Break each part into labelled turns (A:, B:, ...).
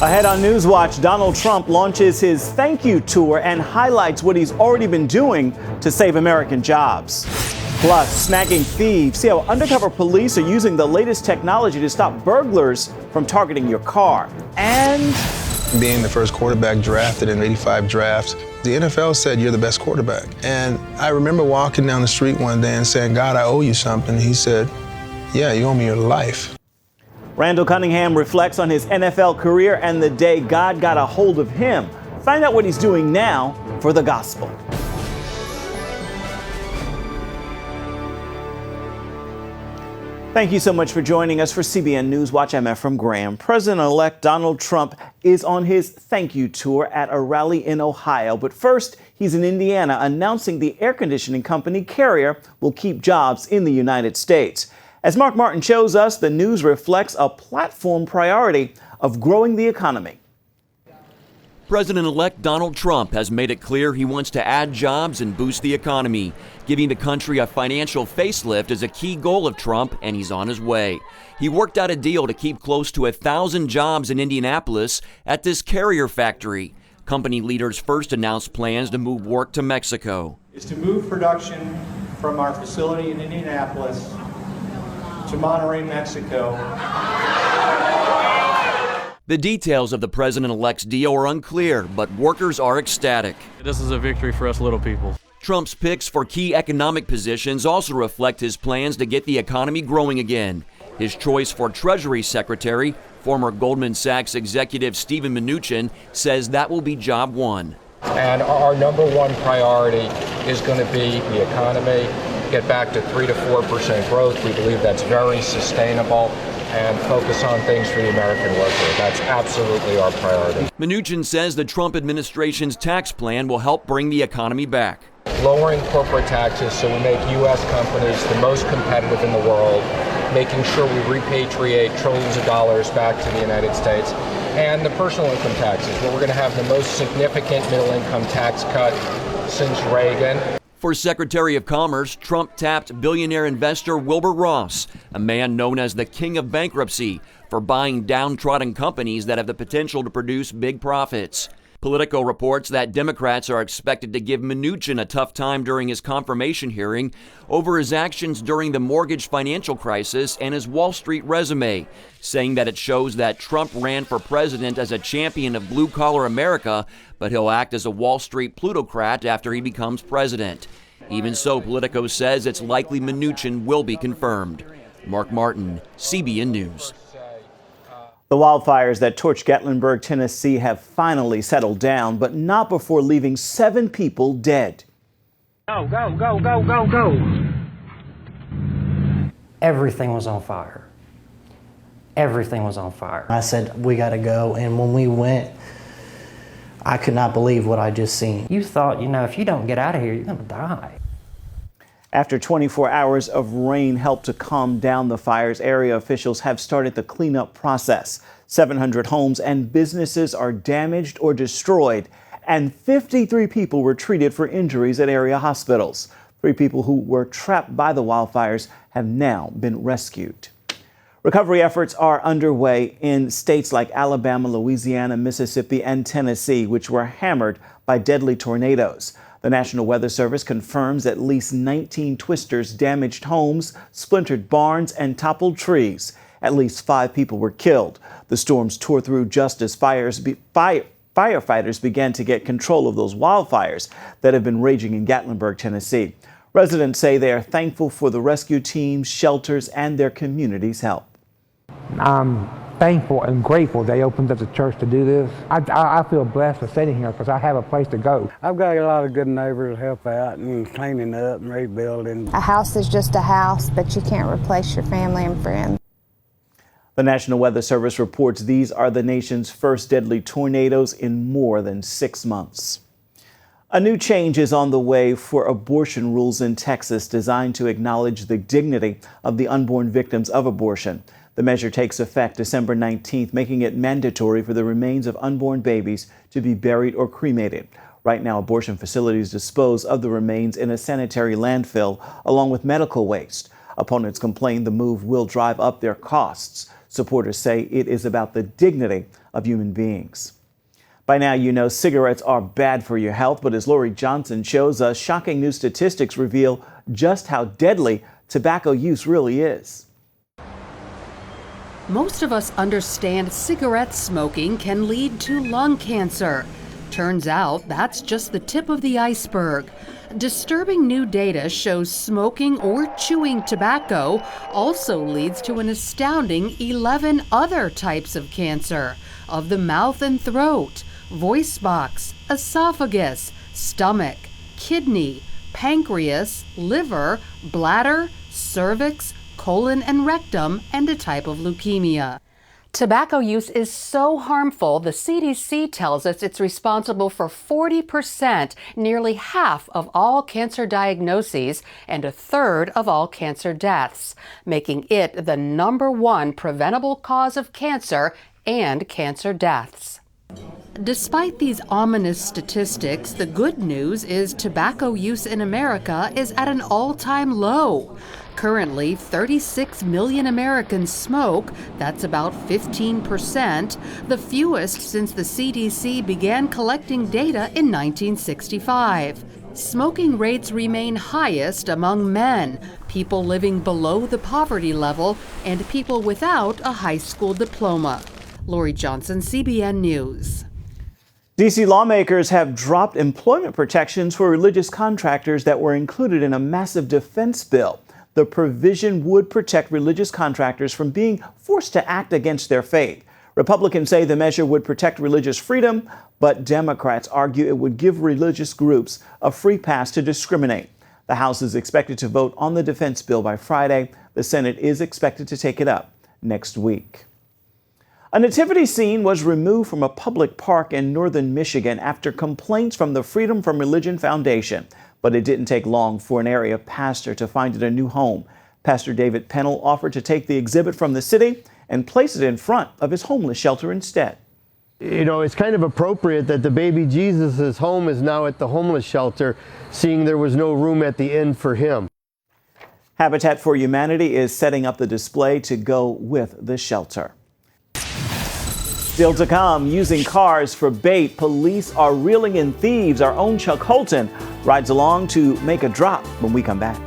A: Ahead on NewsWatch, Donald Trump launches his thank you tour and highlights what he's already been doing to save American jobs. Plus, snagging thieves. See how undercover police are using the latest technology to stop burglars from targeting your car. And
B: being the first quarterback drafted in '85 draft, the NFL said you're the best quarterback. And I remember walking down the street one day and saying, God, I owe you something. He said, yeah, you owe me your life.
A: Randall Cunningham reflects on his NFL career and the day God got a hold of him. Find out what he's doing now for the gospel. Thank you so much for joining us for CBN NewsWatch. I'm Ephraim Graham. President-elect Donald Trump is on his thank you tour at a rally in Ohio. But first, he's in Indiana announcing the air conditioning company Carrier will keep jobs in the United States. As Mark Martin shows us, the news reflects a platform priority of growing the economy.
C: President-elect Donald Trump has made it clear he wants to add jobs and boost the economy. Giving the country a financial facelift is a key goal of Trump, and he's on his way. He worked out a deal to keep close to 1,000 jobs in Indianapolis at this Carrier factory. Company leaders first announced plans to move work to Mexico.
D: Is to move production from our facility in Indianapolis to Monterrey, Mexico.
C: The details of the president-elect's deal are unclear, but workers are ecstatic.
E: This is a victory for us little people.
C: Trump's picks for key economic positions also reflect his plans to get the economy growing again. His choice for Treasury Secretary, former Goldman Sachs executive Steven Mnuchin, says that will be job one.
F: And our number one priority is going to be the economy, get back to 3 to 4% growth. We believe that's very sustainable, and focus on things for the American worker. That's absolutely our priority.
C: Mnuchin says the Trump administration's tax plan will help bring the economy back.
F: Lowering corporate taxes so we make U.S. companies the most competitive in the world, making sure we repatriate trillions of dollars back to the United States, and the personal income taxes, where we're going to have the most significant middle income tax cut since Reagan.
C: For Secretary of Commerce, Trump tapped billionaire investor Wilbur Ross, a man known as the king of bankruptcy, for buying downtrodden companies that have the potential to produce big profits. Politico reports that Democrats are expected to give Mnuchin a tough time during his confirmation hearing over his actions during the mortgage financial crisis and his Wall Street resume, saying that it shows that Trump ran for president as a champion of blue-collar America, but he'll act as a Wall Street plutocrat after he becomes president. Even so, Politico says it's likely Mnuchin will be confirmed. Mark Martin, CBN News.
A: The wildfires that torched Gatlinburg, Tennessee have finally settled down, but not before leaving 7 people dead.
G: Go, go, go, go, go, go. Everything was on fire. Everything was on fire.
H: I said, we got to go. And when we went, I could not believe what I just seen.
G: You thought, if you don't get out of here, you're going to die.
A: After 24 hours of rain helped to calm down the fires, area officials have started the cleanup process. 700 homes and businesses are damaged or destroyed, and 53 people were treated for injuries at area hospitals. 3 people who were trapped by the wildfires have now been rescued. Recovery efforts are underway in states like Alabama, Louisiana, Mississippi, and Tennessee, which were hammered by deadly tornadoes. The National Weather Service confirms at least 19 twisters damaged homes, splintered barns, and toppled trees. At least 5 people were killed. The storms tore through just as firefighters began to get control of those wildfires that have been raging in Gatlinburg, Tennessee. Residents say they are thankful for the rescue teams, shelters, and their community's help.
I: I'm thankful and grateful they opened up the church to do this. I feel blessed for sitting here because I have a place to go.
J: I've got a lot of good neighbors to help out and cleaning up and rebuilding.
K: A house is just a house, but you can't replace your family and friends.
A: The National Weather Service reports these are the nation's first deadly tornadoes in more than 6 months. A new change is on the way for abortion rules in Texas designed to acknowledge the dignity of the unborn victims of abortion. The measure takes effect December 19th, making it mandatory for the remains of unborn babies to be buried or cremated. Right now, abortion facilities dispose of the remains in a sanitary landfill along with medical waste. Opponents complain the move will drive up their costs. Supporters say it is about the dignity of human beings. By now, you know cigarettes are bad for your health, but as Lori Johnson shows us, shocking new statistics reveal just how deadly tobacco use really is.
L: Most of us understand cigarette smoking can lead to lung cancer. Turns out that's just the tip of the iceberg. Disturbing new data shows smoking or chewing tobacco also leads to an astounding 11 other types of cancer of the mouth and throat, voice box, esophagus, stomach, kidney, pancreas, liver, bladder, cervix, colon and rectum, and a type of leukemia. Tobacco use is so harmful, the CDC tells us it's responsible for 40%, nearly half of all cancer diagnoses, and a third of all cancer deaths, making it the #1 preventable cause of cancer and cancer deaths. Despite these ominous statistics, the good news is tobacco use in America is at an all-time low. Currently, 36 million Americans smoke. That's about 15%, the fewest since the CDC began collecting data in 1965. Smoking rates remain highest among men, people living below the poverty level, and people without a high school diploma. Lori Johnson, CBN News.
A: D.C. lawmakers have dropped employment protections for religious contractors that were included in a massive defense bill. The provision would protect religious contractors from being forced to act against their faith. Republicans say the measure would protect religious freedom, but Democrats argue it would give religious groups a free pass to discriminate. The House is expected to vote on the defense bill by Friday. The Senate is expected to take it up next week. A nativity scene was removed from a public park in northern Michigan after complaints from the Freedom from Religion Foundation. But it didn't take long for an area pastor to find it a new home. Pastor David Pennell offered to take the exhibit from the city and place it in front of his homeless shelter instead.
M: You know, it's kind of appropriate that the baby Jesus' home is now at the homeless shelter, seeing there was no room at the inn for him.
A: Habitat for Humanity is setting up the display to go with the shelter. Still to come, using cars for bait, police are reeling in thieves. Our own Chuck Holton rides along to make a drop when we come back.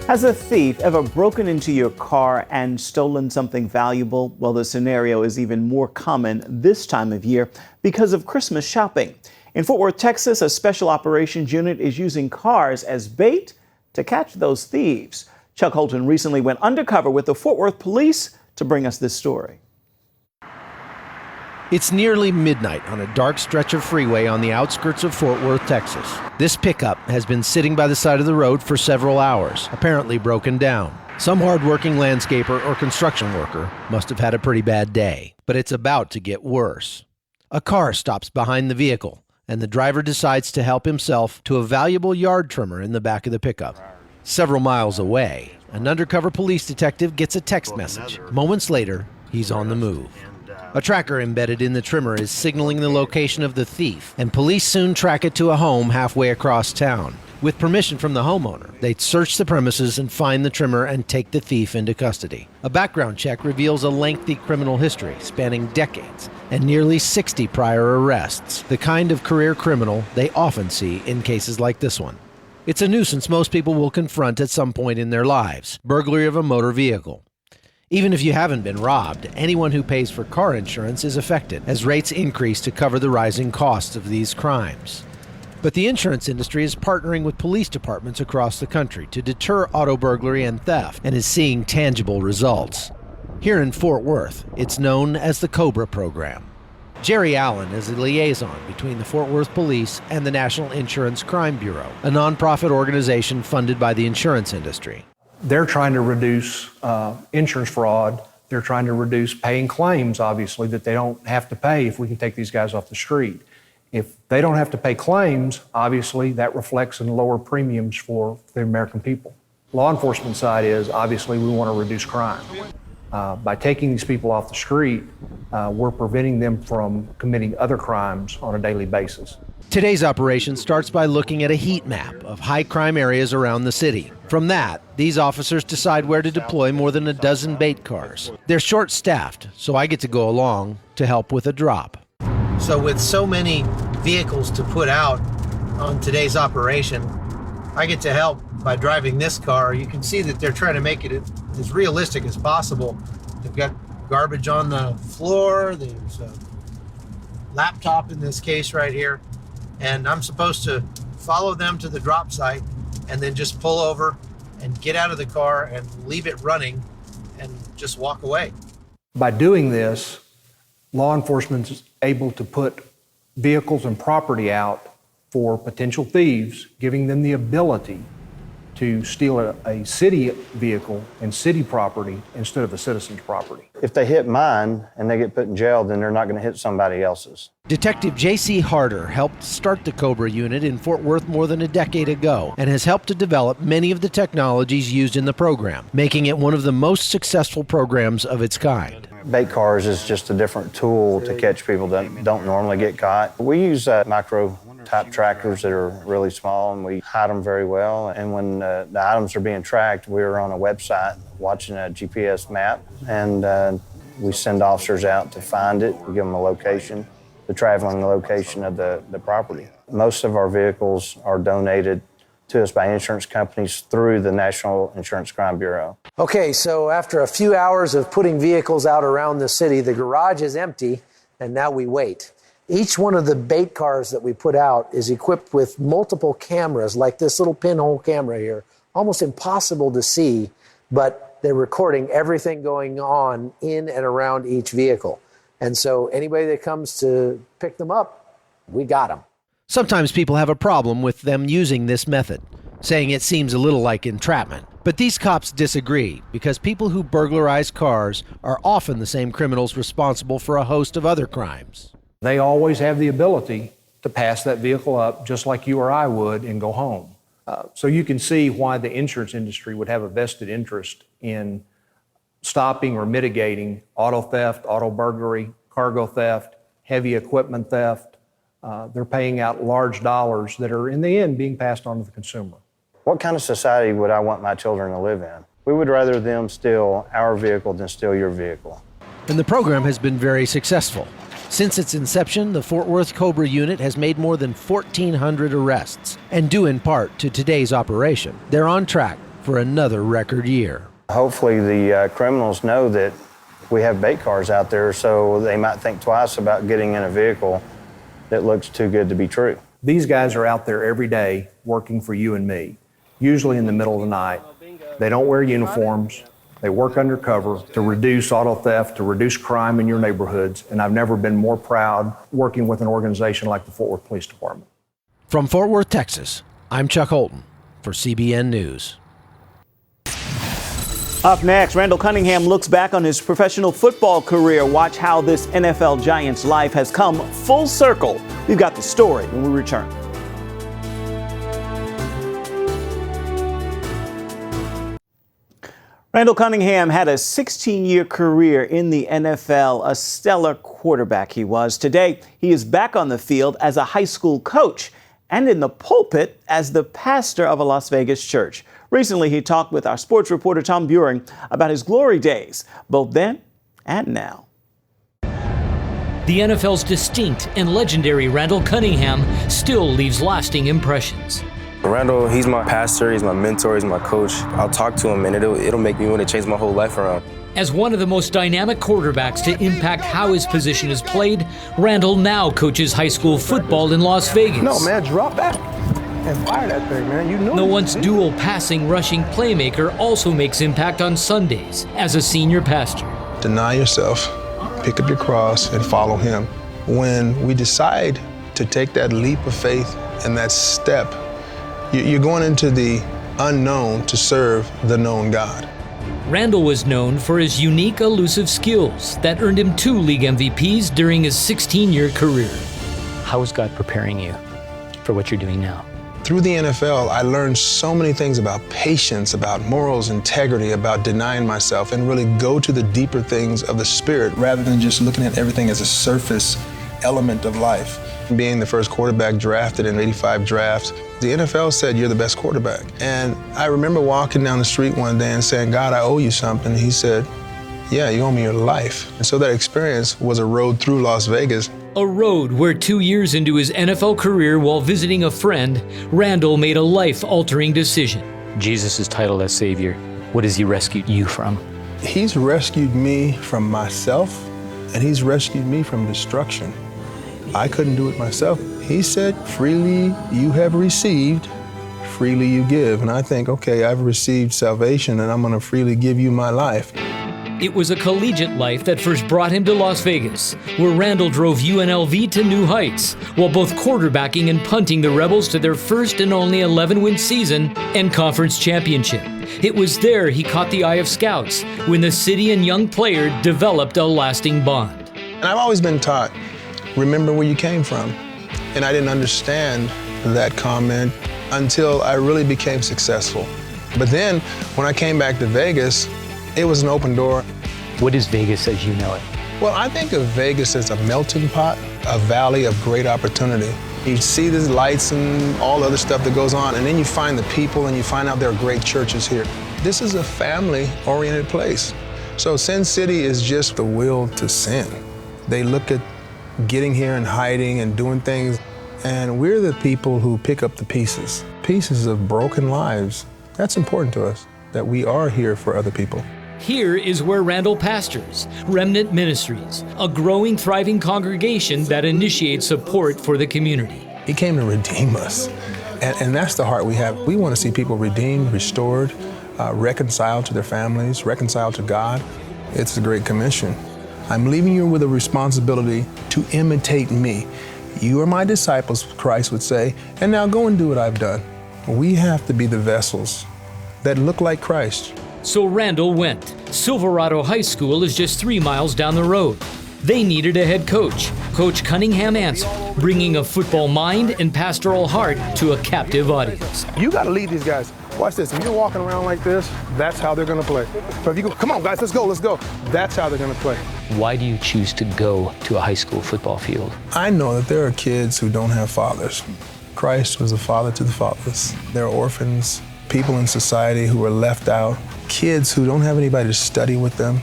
A: Has a thief ever broken into your car and stolen something valuable? Well, the scenario is even more common this time of year because of Christmas shopping. In Fort Worth, Texas, a special operations unit is using cars as bait to catch those thieves. Chuck Holton recently went undercover with the Fort Worth police to bring us this story.
N: It's nearly midnight on a dark stretch of freeway on the outskirts of Fort Worth, Texas. This pickup has been sitting by the side of the road for several hours, apparently broken down. Some hard-working landscaper or construction worker must have had a pretty bad day, but it's about to get worse. A car stops behind the vehicle, and the driver decides to help himself to a valuable yard trimmer in the back of the pickup. Several miles away, an undercover police detective gets a text message. Moments later, he's on the move. A tracker embedded in the trimmer is signaling the location of the thief, and police soon track it to a home halfway across town. With permission from the homeowner, they search the premises and find the trimmer and take the thief into custody. A background check reveals a lengthy criminal history spanning decades and nearly 60 prior arrests, the kind of career criminal they often see in cases like this one. It's a nuisance most people will confront at some point in their lives: burglary of a motor vehicle. Even if you haven't been robbed, anyone who pays for car insurance is affected, as rates increase to cover the rising costs of these crimes. But the insurance industry is partnering with police departments across the country to deter auto burglary and theft, and is seeing tangible results. Here in Fort Worth, it's known as the COBRA program. Jerry Allen is a liaison between the Fort Worth Police and the National Insurance Crime Bureau, a nonprofit organization funded by the insurance industry.
O: They're trying to reduce insurance fraud. They're trying to reduce paying claims, obviously, that they don't have to pay if we can take these guys off the street. If they don't have to pay claims, obviously, that reflects in lower premiums for the American people. Law enforcement side is, obviously, we want to reduce crime. By taking these people off the street, we're preventing them from committing other crimes on a daily basis.
N: Today's operation starts by looking at a heat map of high crime areas around the city. From that, these officers decide where to deploy more than a dozen bait cars. They're short-staffed, so I get to go along to help with a drop. So with so many vehicles to put out on today's operation, I get to help by driving this car. You can see that they're trying to make it as realistic as possible. They've got garbage on the floor, there's a laptop in this case right here, and I'm supposed to follow them to the drop site and then just pull over and get out of the car and leave it running and just walk away.
O: By doing this, law enforcement is able to put vehicles and property out for potential thieves, giving them the ability to steal a city vehicle and city property instead of a citizen's property.
P: If they hit mine and they get put in jail, then they're not going to hit somebody else's.
N: Detective J.C. Harder helped start the Cobra unit in Fort Worth more than a decade ago and has helped to develop many of the technologies used in the program, making it one of the most successful programs of its kind.
P: Bait cars is just a different tool to catch people that don't normally get caught. We use micro type trackers that are really small, and we hide them very well. And when the items are being tracked, we're on a website watching a GPS map, and we send officers out to find it. We give them a location, the traveling location of the property. Most of our vehicles are donated to us by insurance companies through the National Insurance Crime Bureau.
Q: Okay, so after a few hours of putting vehicles out around the city, the garage is empty, and now we wait. Each one of the bait cars that we put out is equipped with multiple cameras, like this little pinhole camera here. Almost impossible to see, but they're recording everything going on in and around each vehicle. And so anybody that comes to pick them up, we got them.
N: Sometimes people have a problem with them using this method, saying it seems a little like entrapment. But these cops disagree, because people who burglarize cars are often the same criminals responsible for a host of other crimes.
O: They always have the ability to pass that vehicle up just like you or I would and go home. So you can see why the insurance industry would have a vested interest in stopping or mitigating auto theft, auto burglary, cargo theft, heavy equipment theft. They're paying out large dollars that are in the end being passed on to the consumer.
P: What kind of society would I want my children to live in? We would rather them steal our vehicle than steal your vehicle.
N: And the program has been very successful. Since its inception, the Fort Worth Cobra unit has made more than 1,400 arrests, and due in part to today's operation, they're on track for another record year.
P: Hopefully the criminals know that we have bait cars out there, so they might think twice about getting in a vehicle that looks too good to be true.
O: These guys are out there every day working for you and me, usually in the middle of the night. They don't wear uniforms. They work undercover to reduce auto theft, to reduce crime in your neighborhoods, and I've never been more proud working with an organization like the Fort Worth Police Department.
N: From Fort Worth, Texas, I'm Chuck Holton for CBN News.
A: Up next, Randall Cunningham looks back on his professional football career. Watch how this NFL Giants life has come full circle. We've got the story when we return. Randall Cunningham had a 16-year career in the NFL, a stellar quarterback he was. Today, he is back on the field as a high school coach and in the pulpit as the pastor of a Las Vegas church. Recently, he talked with our sports reporter Tom Buring about his glory days, both then and now.
R: The NFL's distinct and legendary Randall Cunningham still leaves lasting impressions.
S: Randall, he's my pastor, he's my mentor, he's my coach. I'll talk to him and it'll make me want to change my whole life around.
R: As one of the most dynamic quarterbacks to impact how his position is played, Randall now coaches high school football in Las Vegas.
B: No, man, drop back and fire that thing, man. You know.
R: The once dual passing, rushing playmaker also makes impact on Sundays as a senior pastor.
B: Deny yourself, pick up your cross, and follow him. When we decide to take that leap of faith and that step, you're going into the unknown to serve the known God.
R: Randall was known for his unique, elusive skills that earned him 2 league MVPs during his 16-year career.
T: How is God preparing you for what you're doing now?
B: Through the NFL, I learned so many things about patience, about morals, integrity, about denying myself, and really go to the deeper things of the spirit rather than just looking at everything as a surface element of life. Being the first quarterback drafted in '85 draft, the NFL said, "You're the best quarterback." And I remember walking down the street one day and saying, "God, I owe you something." And he said, "Yeah, you owe me your life." And so that experience was a road through Las Vegas.
R: A road where 2 years into his NFL career while visiting a friend, Randall made a life-altering decision.
T: Jesus' title as Savior, what has he rescued you from?
B: He's rescued me from myself, and he's rescued me from destruction. I couldn't do it myself. He said, "Freely you have received, freely you give." And I think, okay, I've received salvation and I'm gonna freely give you my life.
R: It was a collegiate life that first brought him to Las Vegas, where Randall drove UNLV to new heights, while both quarterbacking and punting the Rebels to their first and only 11-win season and conference championship. It was there he caught the eye of scouts, when the city and young player developed a lasting bond.
B: And I've always been taught, remember where you came from. And I didn't understand that comment until I really became successful. But then, when I came back to Vegas, it was an open door.
T: What is Vegas as you know it?
B: Well, I think of Vegas as a melting pot, a valley of great opportunity. You see these lights and all the other stuff that goes on, and then you find the people and you find out there are great churches here. This is a family-oriented place. So Sin City is just the will to sin. They look at getting here and hiding and doing things, and we're the people who pick up the pieces of broken lives. That's important to us, that we are here for other people.
R: Here is where Randall pastors Remnant Ministries, a growing, thriving congregation that initiates support for the community.
B: He came to redeem us, and that's the heart we have. We want to see people redeemed, restored, reconciled to their families, reconciled to God. It's a great commission. I'm leaving you with a responsibility to imitate me. You are my disciples, Christ would say, and now go and do what I've done. We have to be the vessels that look like Christ.
R: So Randall went. Silverado High School is just 3 miles down the road. They needed a head coach. Coach Cunningham answered, bringing a football mind and pastoral heart to a captive audience.
B: You got to lead these guys. Watch this. If you're walking around like this, that's how they're going to play. So if you go, come on, guys, let's go. That's how they're going to play.
T: Why do you choose to go to a high school football field?
B: I know that there are kids who don't have fathers. Christ was a father to the fatherless. There are orphans, people in society who are left out, kids who don't have anybody to study with them,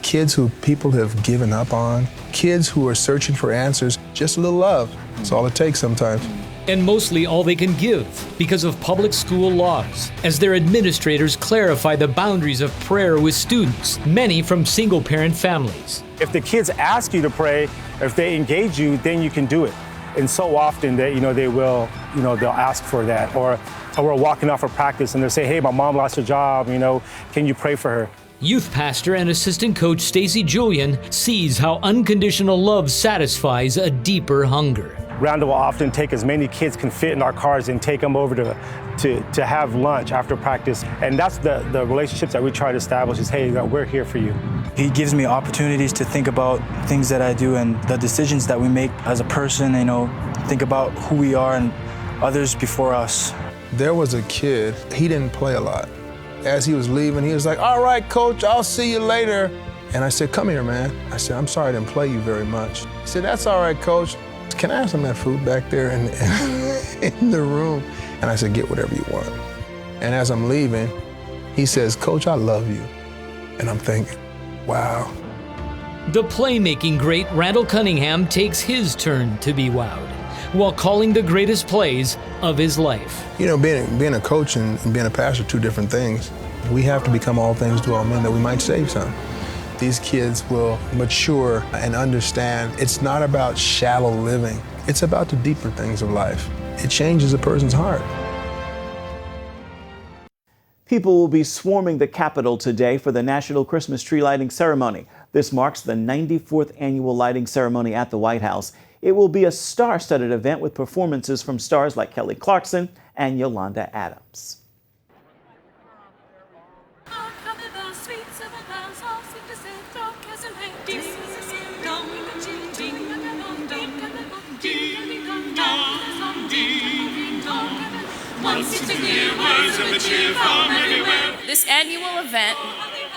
B: kids who people have given up on, kids who are searching for answers. Just a little love. That's all it takes sometimes.
R: And mostly all they can give because of public school laws, as their administrators clarify the boundaries of prayer with students, many from single-parent families.
U: If the kids ask you to pray, if they engage you, then you can do it. And so often that, they will, they'll ask for that. Or we're walking off of practice and they'll say, hey, my mom lost her job, can you pray for her?
R: Youth pastor and assistant coach Stacy Julian sees how unconditional love satisfies a deeper hunger.
U: Randall will often take as many kids can fit in our cars and take them over to have lunch after practice. And that's the relationships that we try to establish is, hey, we're here for you.
V: He gives me opportunities to think about things that I do and the decisions that we make as a person, think about who we are and others before us.
B: There was a kid, he didn't play a lot. As he was leaving, he was like, all right, coach, I'll see you later. And I said, come here, man. I said, I'm sorry I didn't play you very much. He said, that's all right, coach. Can I have some of that food back there in the room? And I said, get whatever you want. And as I'm leaving, he says, Coach, I love you. And I'm thinking, wow.
R: The playmaking great Randall Cunningham takes his turn to be wowed, while calling the greatest plays of his life.
B: Being a coach and being a pastor are two different things. We have to become all things to all men that we might save some. These kids will mature and understand it's not about shallow living. It's about the deeper things of life. It changes a person's heart.
A: People will be swarming the Capitol today for the National Christmas Tree Lighting Ceremony. This marks the 94th annual lighting ceremony at the White House. It will be a star-studded event with performances from stars like Kelly Clarkson and Yolanda Adams.
D: This annual event,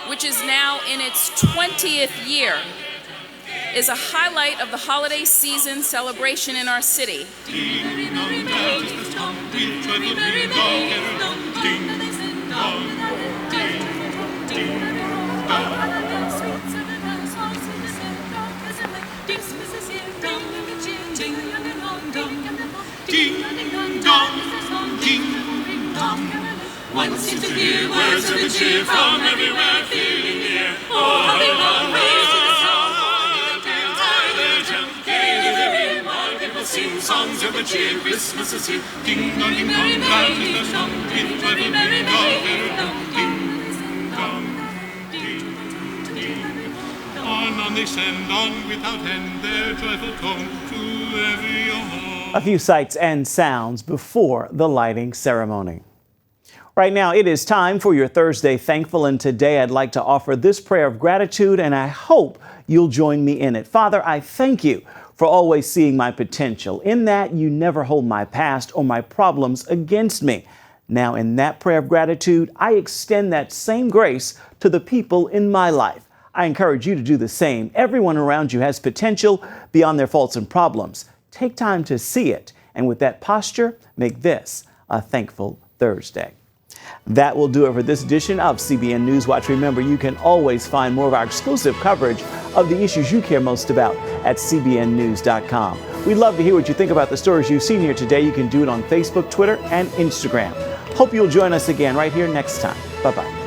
D: which is now in its 20th year, is a highlight of the holiday season celebration in our city.
E: One seems to hear words of cheer from everywhere, filling the air. Oh, how they long people sing songs of cheer. Christmas is here. Ding dong, ding dong, loud in the song. Ding dong, ding dong, ding dong, ding dong. On they send on without end their joyful tone to every home.
A: A few sights and sounds before the lighting ceremony. Right now, it is time for your Thursday Thankful, and today I'd like to offer this prayer of gratitude, and I hope you'll join me in it. Father, I thank you for always seeing my potential, in that you never hold my past or my problems against me. Now, in that prayer of gratitude, I extend that same grace to the people in my life. I encourage you to do the same. Everyone around you has potential beyond their faults and problems. Take time to see it, and with that posture, make this a thankful Thursday. That will do it for this edition of CBN NewsWatch. Remember, you can always find more of our exclusive coverage of the issues you care most about at cbnnews.com. We'd love to hear what you think about the stories you've seen here today. You can do it on Facebook, Twitter, and Instagram. Hope you'll join us again right here next time. Bye-bye.